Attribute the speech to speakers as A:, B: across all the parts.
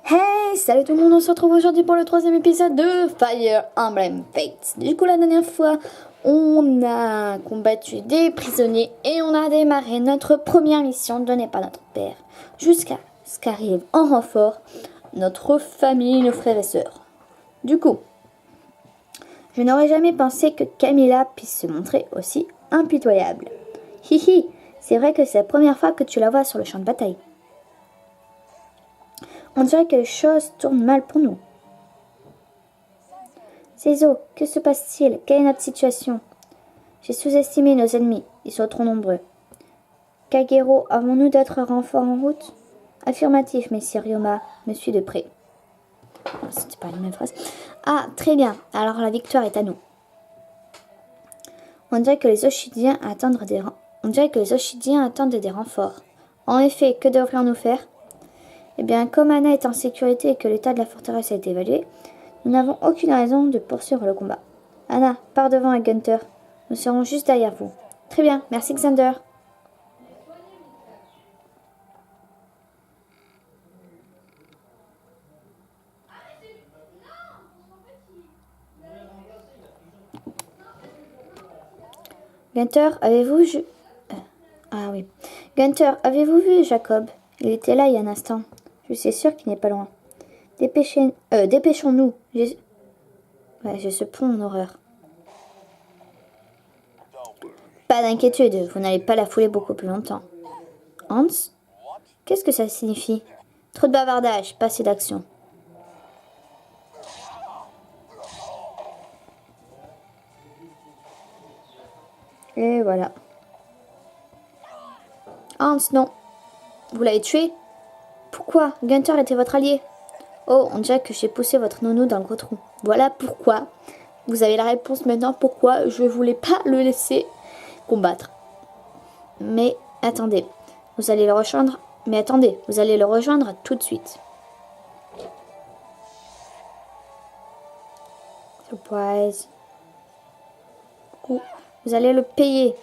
A: Hey, salut tout le monde, on se retrouve aujourd'hui pour le troisième épisode de Fire Emblem Fates. Du coup, la dernière fois, on a combattu des prisonniers et on a démarré notre première mission donnée par notre père jusqu'à ce qu'arrive en renfort notre famille, nos frères et sœurs. Du coup, je n'aurais jamais pensé que Camilla puisse se montrer aussi impitoyable. Hihi, c'est vrai que c'est la première fois que tu la vois sur le champ de bataille. On dirait que les choses tournent mal pour nous. Seizo, que se passe-t-il? Quelle est notre situation? J'ai sous-estimé nos ennemis, ils sont trop nombreux. Kagero, avons-nous d'autres renforts en route? Affirmatif, messire Ryoma, me suis de près. Oh, c'était pas la même phrase. Ah, très bien, alors la victoire est à nous. On dirait que les Oshidiens attendent des renforts. En effet, que devrions-nous faire? Eh bien, comme Anna est en sécurité et que l'état de la forteresse a été évalué, nous n'avons aucune raison de poursuivre le combat. Anna, pars devant avec Gunther. Nous serons juste derrière vous. Très bien, merci Xander. Gunther, Ah oui. Gunther, avez-vous vu Jacob? Il était là il y a un instant. Je suis sûre qu'il n'est pas loin. Dépêchons-nous. J'ai ce pont en horreur. Pas d'inquiétude, vous n'allez pas la fouler beaucoup plus longtemps. Hans? Qu'est-ce que ça signifie? Trop de bavardage, pas assez d'action. Et voilà. Hans, non. Vous l'avez tué? Pourquoi? Gunther était votre allié. Oh, on dirait que j'ai poussé votre nounou dans le gros trou. Voilà pourquoi. Vous avez la réponse maintenant pourquoi je ne voulais pas le laisser combattre. Mais attendez, vous allez le rejoindre. Mais attendez, vous allez le rejoindre tout de suite. Surprise. Vous allez le payer.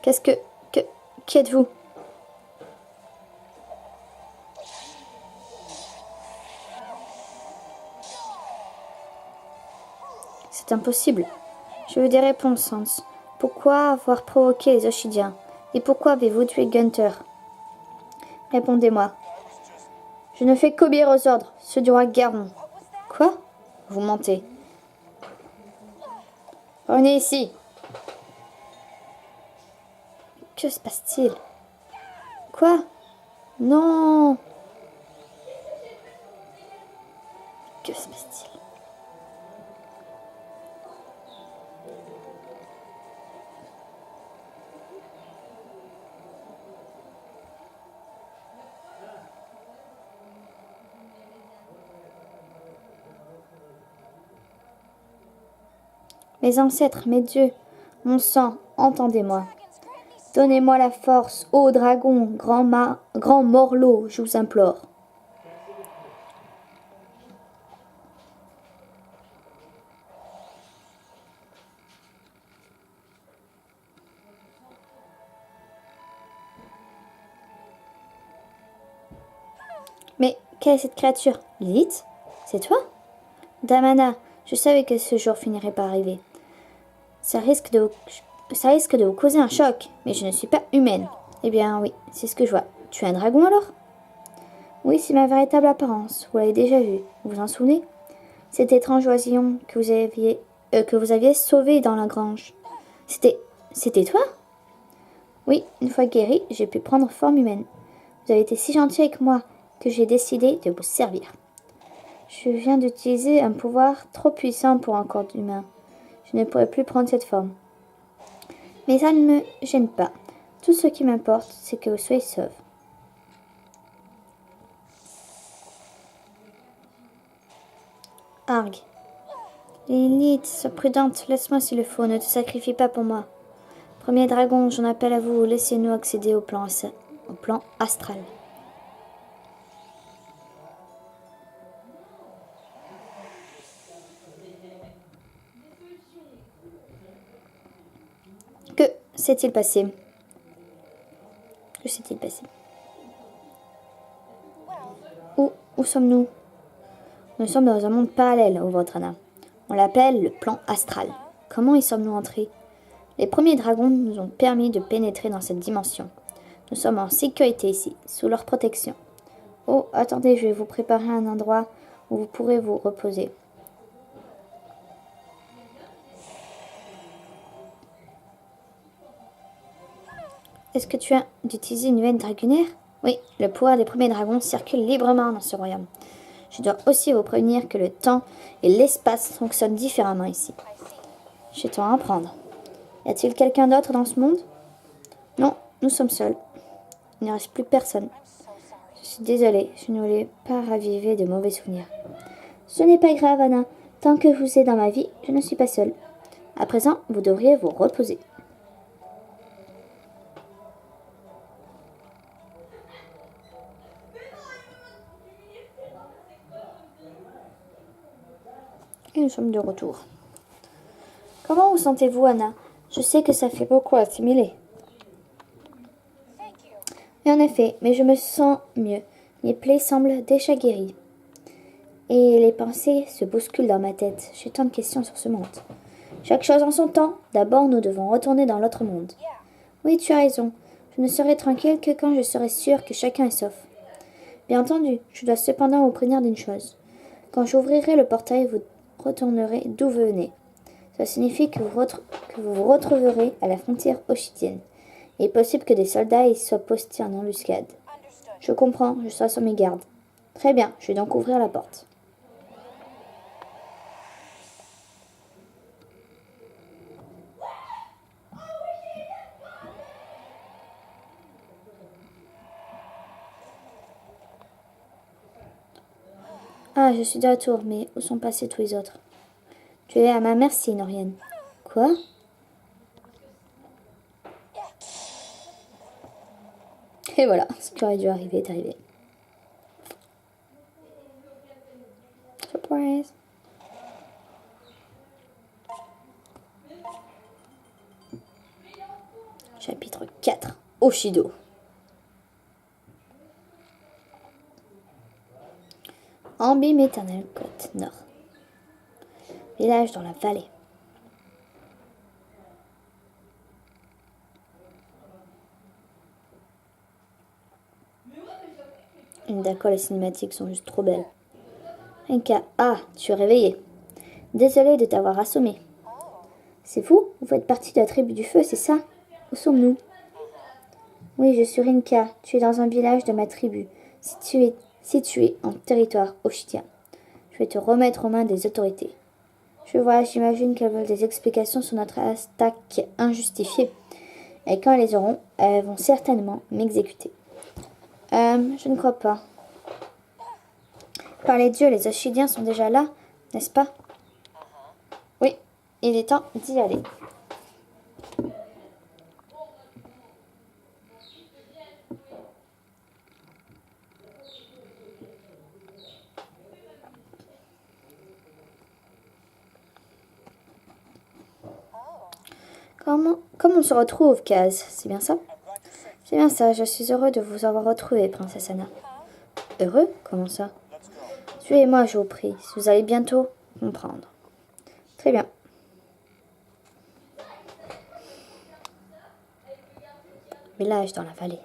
A: Qui êtes-vous? C'est impossible. Je veux des réponses, Hans. Pourquoi avoir provoqué les Oshidiens? Et pourquoi avez-vous tué Gunther? Répondez-moi. Je ne fais qu'obéir aux ordres, ceux du roi Garon. Quoi? Vous mentez. Revenez ici. Que se passe-t-il? Quoi? Non. Que se passe-t-il? Mes ancêtres, mes dieux, mon sang, entendez-moi. Donnez-moi la force, ô dragon, grand morlot, je vous implore. Mais quelle est cette créature? Lilith? C'est toi? Damana, je savais que ce jour finirait par arriver. Ça risque de vous causer un choc, mais je ne suis pas humaine. Eh bien oui, c'est ce que je vois. Tu es un dragon alors? Oui, c'est ma véritable apparence. Vous l'avez déjà vu. Vous vous en souvenez? Cet étrange oisillon que vous aviez sauvé dans la grange. C'était toi? Oui, une fois guéri, j'ai pu prendre forme humaine. Vous avez été si gentil avec moi que j'ai décidé de vous servir. Je viens d'utiliser un pouvoir trop puissant pour un corps humain. Je ne pourrai plus prendre cette forme. Mais ça ne me gêne pas. Tout ce qui m'importe, c'est que vous soyez sauve. Arg. Lilith, sois prudente, laisse-moi s'il le faut, ne te sacrifie pas pour moi. Premier dragon, j'en appelle à vous, laissez-nous accéder au plan astral. Que s'est-il passé? Que s'est-il passé? Où sommes-nous? Nous sommes dans un monde parallèle au vôtre, Anna. On l'appelle le plan astral. Comment y sommes-nous entrés? Les premiers dragons nous ont permis de pénétrer dans cette dimension. Nous sommes en sécurité ici, sous leur protection. Oh, attendez, je vais vous préparer un endroit où vous pourrez vous reposer. Est-ce que tu as d'utiliser une veine dragunaire? Oui, le pouvoir des premiers dragons circule librement dans ce royaume. Je dois aussi vous prévenir que le temps et l'espace fonctionnent différemment ici. J'ai temps à apprendre. Y a-t-il quelqu'un d'autre dans ce monde? Non, nous sommes seuls. Il ne reste plus personne. Je suis désolée, je ne voulais pas raviver de mauvais souvenirs. Ce n'est pas grave, Anna. Tant que vous êtes dans ma vie, je ne suis pas seule. À présent, vous devriez vous reposer. Et nous sommes de retour. Comment vous sentez-vous, Anna? Je sais que ça fait beaucoup à assimiler. Et en effet, mais je me sens mieux. Mes plaies semblent déjà guéries. Et les pensées se bousculent dans ma tête. J'ai tant de questions sur ce monde. Chaque chose en son temps. D'abord, nous devons retourner dans l'autre monde. Oui, tu as raison. Je ne serai tranquille que quand je serai sûre que chacun est sauf. Bien entendu, je dois cependant vous prévenir d'une chose. Quand j'ouvrirai le portail, vous retournerez d'où vous venez. Ça signifie que vous vous retrouverez à la frontière oshitienne. Il est possible que des soldats y soient postés en embuscade. Je comprends, je serai sur mes gardes. Très bien, je vais donc ouvrir la porte. Ah, je suis de retour, mais où sont passés tous les autres? Tu es à ma merci, Norienne. Quoi? Et voilà, ce qui aurait dû arriver est arrivé. Surprise! Chapitre 4. Oshido. Embime éternelle côte nord. Village dans la vallée. D'accord, les cinématiques sont juste trop belles. Renka, ah, tu es réveillé. Désolé de t'avoir assommé. C'est vous? Vous faites partie de la tribu du feu, c'est ça? Où sommes-nous? Oui, je suis Rinka. Tu es dans un village de ma tribu, situé en territoire oshitien. Je vais te remettre aux mains des autorités. Je vois, j'imagine qu'elles veulent des explications sur notre attaque injustifiée. Et quand elles les auront, elles vont certainement m'exécuter. Je ne crois pas. Par les dieux, les Oshidiens sont déjà là, n'est-ce pas? Oui, il est temps d'y aller. Comment on se retrouve, Kaz? C'est bien ça? C'est bien ça, je suis heureux de vous avoir retrouvé, princesse Anna. Heureux? Comment ça? Suivez-moi, je vous prie. Vous allez bientôt comprendre. Très bien. Village dans la vallée.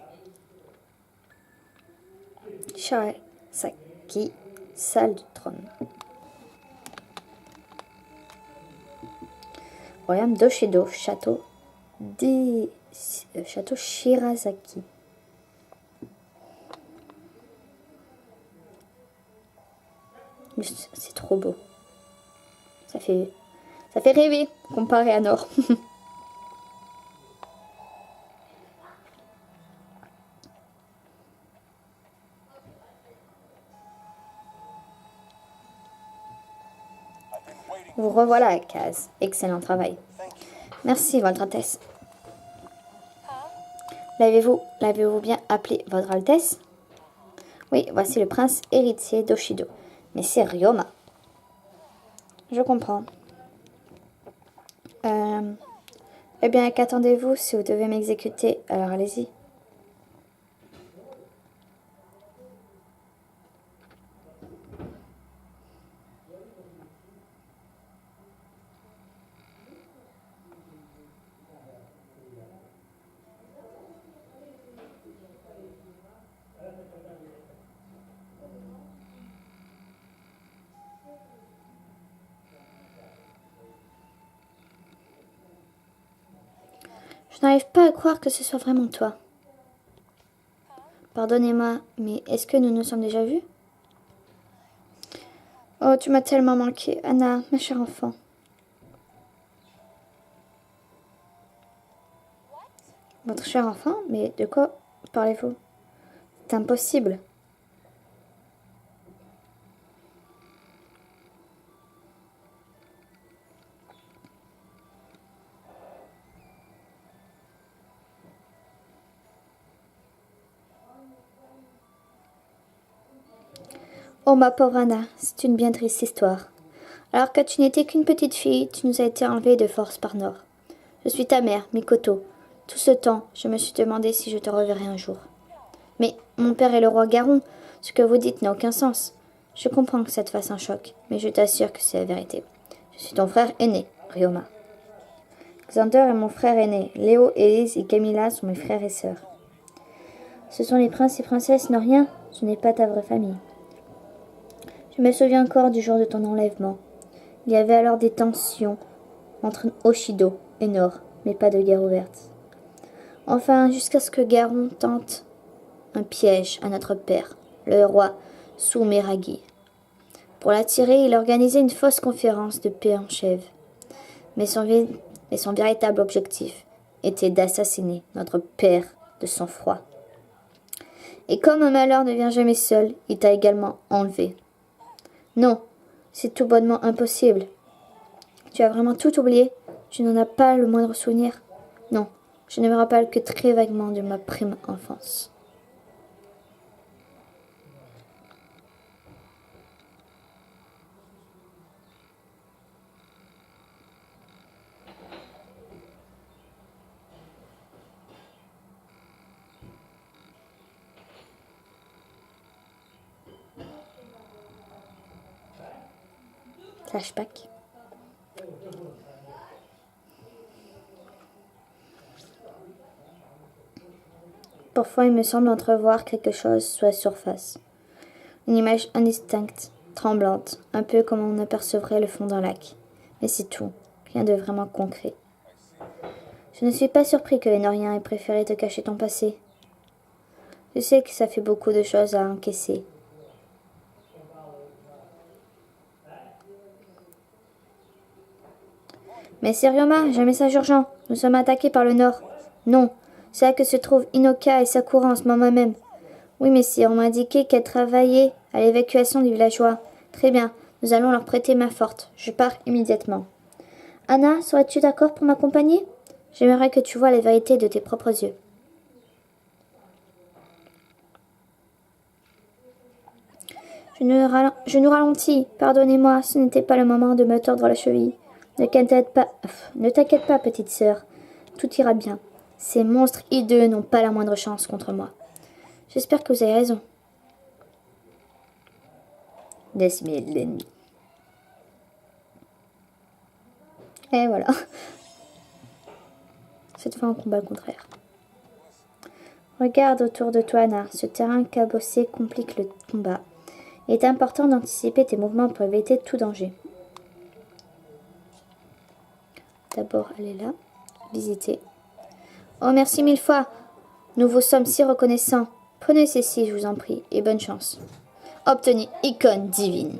A: Saki, salle du trône. Royaume d'Oshido, château Shirazaki. C'est trop beau. Ça fait rêver comparé à Nord. Vous revoilà, Kaz. Excellent travail. Merci, Votre Altesse. L'avez-vous bien appelé Votre Altesse? Oui, voici le prince héritier d'Oshido. Mais c'est Ryoma. Je comprends. Eh bien, qu'attendez-vous si vous devez m'exécuter? Alors allez-y. Je n'arrive pas à croire que ce soit vraiment toi. Pardonnez-moi, mais est-ce que nous nous sommes déjà vus? Oh, tu m'as tellement manqué, Anna, ma chère enfant. Votre cher enfant? Mais de quoi parlez-vous? C'est impossible. Oh, ma pauvre Anna, c'est une bien triste histoire. Alors que tu n'étais qu'une petite fille, tu nous as été enlevée de force par Nord. Je suis ta mère, Mikoto. Tout ce temps, je me suis demandé si je te reverrais un jour. Mais mon père est le roi Garon. Ce que vous dites n'a aucun sens. Je comprends que ça te fasse un choc, mais je t'assure que c'est la vérité. Je suis ton frère aîné, Ryoma. Xander est mon frère aîné. Léo, Élise et Camilla sont mes frères et sœurs. Ce sont les princes et princesses noriens. Ce n'est pas ta vraie famille. Je me souviens encore du jour de ton enlèvement. Il y avait alors des tensions entre Oshido et Nord, mais pas de guerre ouverte. Enfin, jusqu'à ce que Garon tente un piège à notre père, le roi Sumeragi. Pour l'attirer, il organisait une fausse conférence de paix en Chèvre. Mais son véritable objectif était d'assassiner notre père de sang-froid. Et comme un malheur ne vient jamais seul, il t'a également enlevé. Non, c'est tout bonnement impossible. Tu as vraiment tout oublié? Tu n'en as pas le moindre souvenir? Non, je ne me rappelle que très vaguement de ma prime enfance. Flashback. Parfois, il me semble entrevoir quelque chose sous la surface. Une image indistincte, tremblante, un peu comme on apercevrait le fond d'un lac. Mais c'est tout, rien de vraiment concret. Je ne suis pas surpris que les Noriens aient préféré te cacher ton passé. Je sais que ça fait beaucoup de choses à encaisser. Mais c'est Ryoma, j'ai un message urgent. Nous sommes attaqués par le Nord. Non, c'est là que se trouvent Inoka et Sakura en ce moment même. Oui, mais si on m'a indiqué qu'elle travaillait à l'évacuation des villageois. Très bien, nous allons leur prêter main forte. Je pars immédiatement. Anna, serais-tu d'accord pour m'accompagner? J'aimerais que tu vois la vérité de tes propres yeux. Je nous ralentis. Pardonnez-moi, ce n'était pas le moment de me tordre la cheville. Ne t'inquiète pas, petite sœur. Tout ira bien. Ces monstres hideux n'ont pas la moindre chance contre moi. J'espère que vous avez raison. Décimer l'ennemi. Et voilà. Cette fois, on combat le contraire. Regarde autour de toi, Anna. Ce terrain cabossé complique le combat. Il est important d'anticiper tes mouvements pour éviter tout danger. D'abord, allez là. Visiter. Oh, merci mille fois. Nous vous sommes si reconnaissants. Prenez ceci, je vous en prie, et bonne chance. Obtenez icône divine.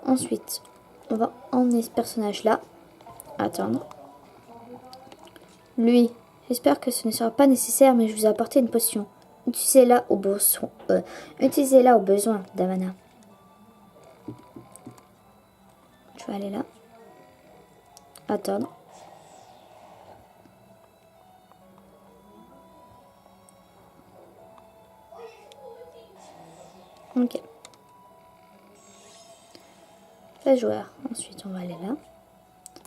A: Ensuite, on va emmener ce personnage-là. Attendre. Lui, j'espère que ce ne sera pas nécessaire, mais je vous ai apporté une potion. Utilisez-la au besoin, Damana. Je vais aller là. Attendre. Ok. Le joueur. Ensuite, on va aller là.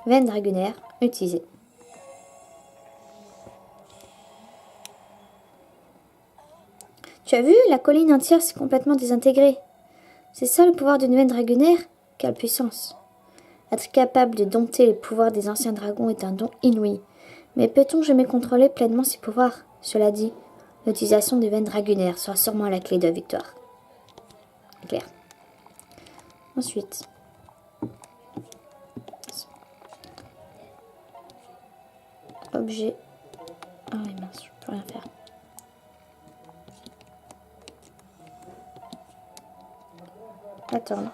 A: Veine dragonaire, utilisée. Tu as vu, la colline entière s'est complètement désintégrée. C'est ça le pouvoir d'une veine dragonaire? Quelle puissance! Être capable de dompter les pouvoirs des anciens dragons est un don inouï. Mais peut-on jamais contrôler pleinement ces pouvoirs? Cela dit, l'utilisation des veines dragonaires sera sûrement la clé de la victoire. Clair. Ensuite. objet. Ah oui, mince, je peux rien faire. Attendre.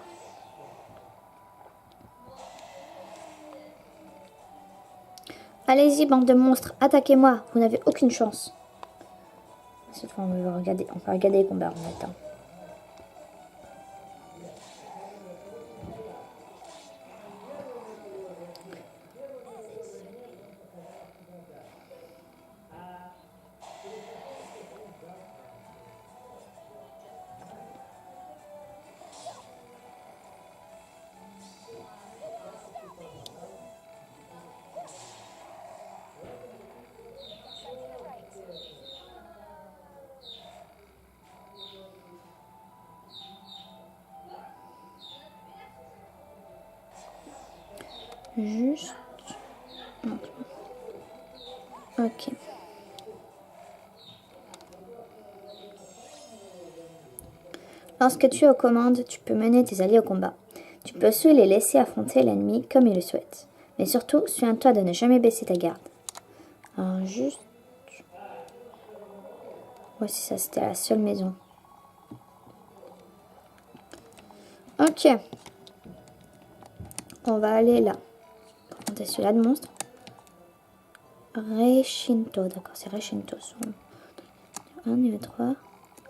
A: Allez-y, bande de monstres, attaquez-moi, vous n'avez aucune chance. Cette fois, on va regarder les combats en fait. Hein. Juste. Ok. Lorsque tu es aux commandes, tu peux mener tes alliés au combat. Tu peux aussi les laisser affronter l'ennemi comme ils le souhaitent. Mais surtout, souviens-toi de ne jamais baisser ta garde. Alors juste... Voici ça, c'était la seule maison. Ok. On va aller là. Affronter celui-là de monstre. Reshinto, d'accord, c'est Reshinto. 1, niveau 3.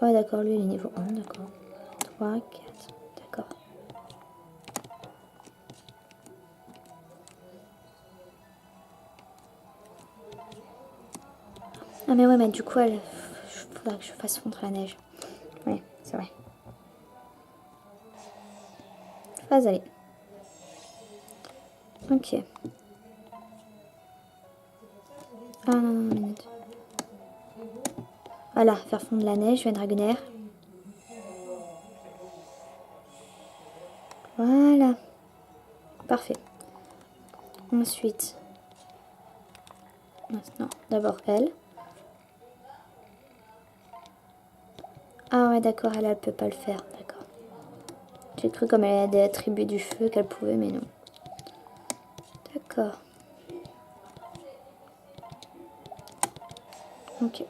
A: Ouais, d'accord, lui, il est niveau 1, d'accord. 3, 4, d'accord. Ah mais ouais, mais du coup, il faudra que je fasse fondre la neige. Ouais, c'est vrai. Vas aller. Ok. Ah non, non, minute. Voilà, faire fondre la neige, je vais Dragonair. Voilà. Parfait. Ensuite. Maintenant, d'abord elle. Ah ouais, d'accord, elle peut pas le faire. D'accord. J'ai cru comme elle a des attributs du feu qu'elle pouvait, mais non. D'accord. Ok.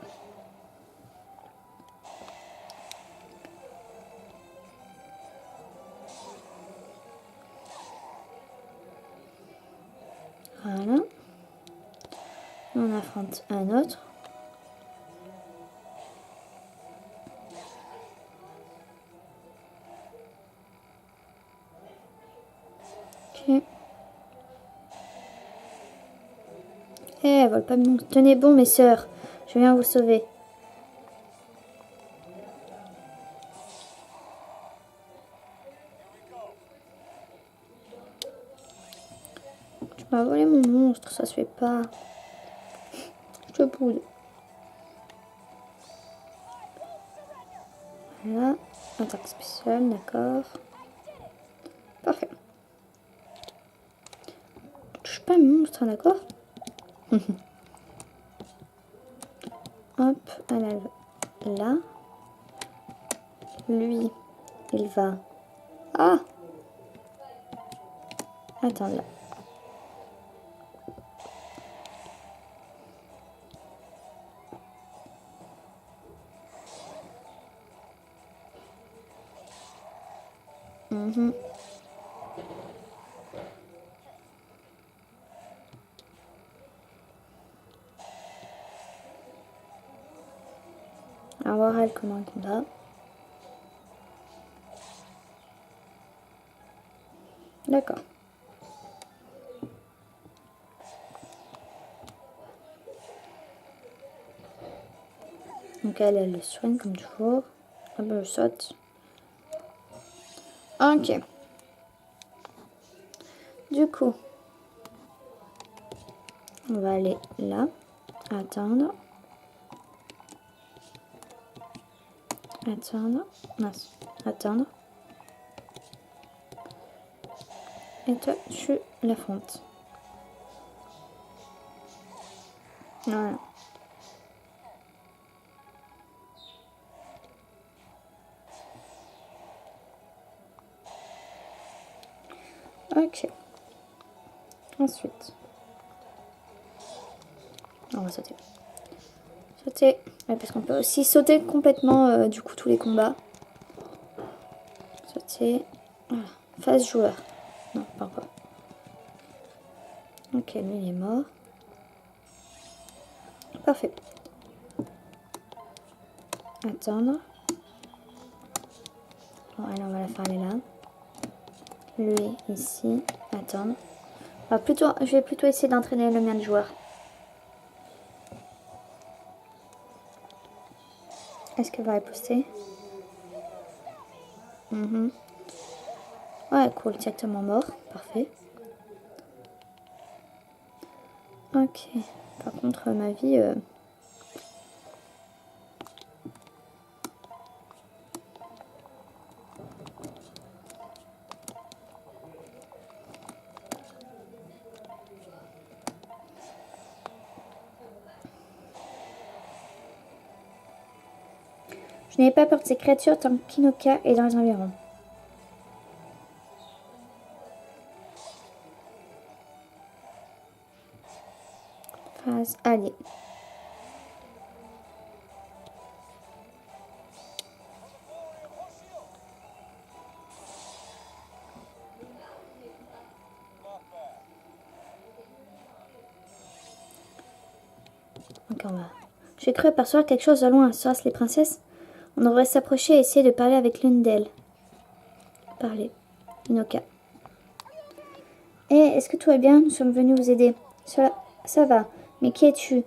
A: Voilà. On affronte un autre. Ok. Eh, elles volent pas bon. Tenez bon, mes sœurs. Je viens vous sauver. Tu m'as volé mon monstre, ça se fait pas. Je te boude. Voilà. Attaque spéciale, d'accord. Parfait. Touche pas mon monstre, d'accord. Hop, elle va là. Lui, il va... Ah! Attends, là. On va voir elle comment elle combat. D'accord. Donc elle le soigne comme toujours. Ah ben, je saute. Ok. Du coup, on va aller là. Attendre. Attendre. Mince. Attendre. Et toi, tu l'affrontes. Voilà. Ok. Ensuite. On va sauter. Sauter. Ouais, parce qu'on peut aussi sauter complètement du coup tous les combats. Sauter. Voilà. Phase joueur. Non, pas encore. Ok, lui il est mort. Parfait. Attendre. Bon, allez, on va la faire aller là. Lui ici. Attendre. Je vais plutôt essayer d'entraîner le mien de joueur. Est-ce qu'elle va riposter? Ouais, cool, directement mort. Parfait. Ok. Par contre, ma vie... Je n'avais pas peur de ces créatures tant qu'Hinoka est dans les environs. Phase alliée. Ok, on va... J'ai cru apercevoir quelque chose de loin. Serait-ce les princesses? On devrait s'approcher et essayer de parler avec l'une d'elles. Parler. Hinoka. Est-ce que tout va bien? Nous sommes venus vous aider. Ça va. Mais qui es-tu?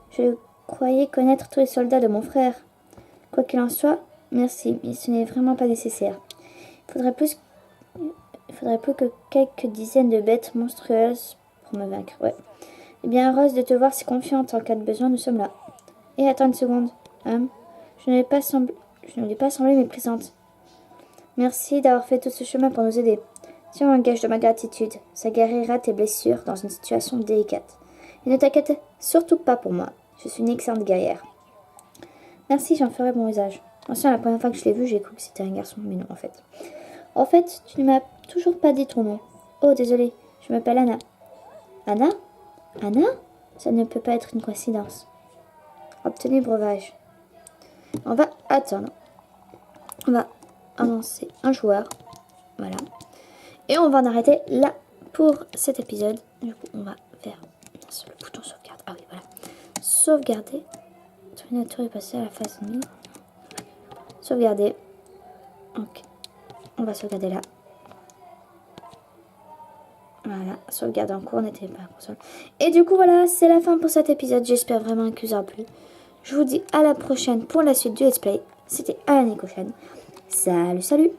A: Je croyais connaître tous les soldats de mon frère. Quoi qu'il en soit, merci, mais ce n'est vraiment pas nécessaire. Il faudrait plus que quelques dizaines de bêtes monstrueuses pour me vaincre. Ouais. Eh bien, heureuse de te voir si confiante. En cas de besoin, nous sommes là. Et attends une seconde. Je ne lui ai pas semblé méprisante. Merci d'avoir fait tout ce chemin pour nous aider. Tiens un gage de ma gratitude. Ça guérira tes blessures dans une situation délicate. Et ne t'inquiète surtout pas pour moi. Je suis une excellente guerrière. Merci, j'en ferai bon usage. Ancien, la première fois que je l'ai vu, j'ai cru que c'était un garçon, mais non, en fait. En fait, tu ne m'as toujours pas dit ton nom. Oh, désolé, je m'appelle Anna. Anna? Anna? Ça ne peut pas être une coïncidence. Obtenez breuvage. On va attendre. On va avancer un joueur. Voilà. Et on va en arrêter là pour cet épisode. Du coup, on va faire le bouton sauvegarde. Ah oui, voilà. Sauvegarder. Nature est passé à la phase ennemie. Sauvegarder. Ok. On va sauvegarder là. Voilà. Sauvegarde en cours. N'était pas en console. Et du coup, voilà. C'est la fin pour cet épisode. J'espère vraiment qu'il vous aura plu. Je vous dis à la prochaine pour la suite du let's play. C'était Anna Nicochan. Salut, salut!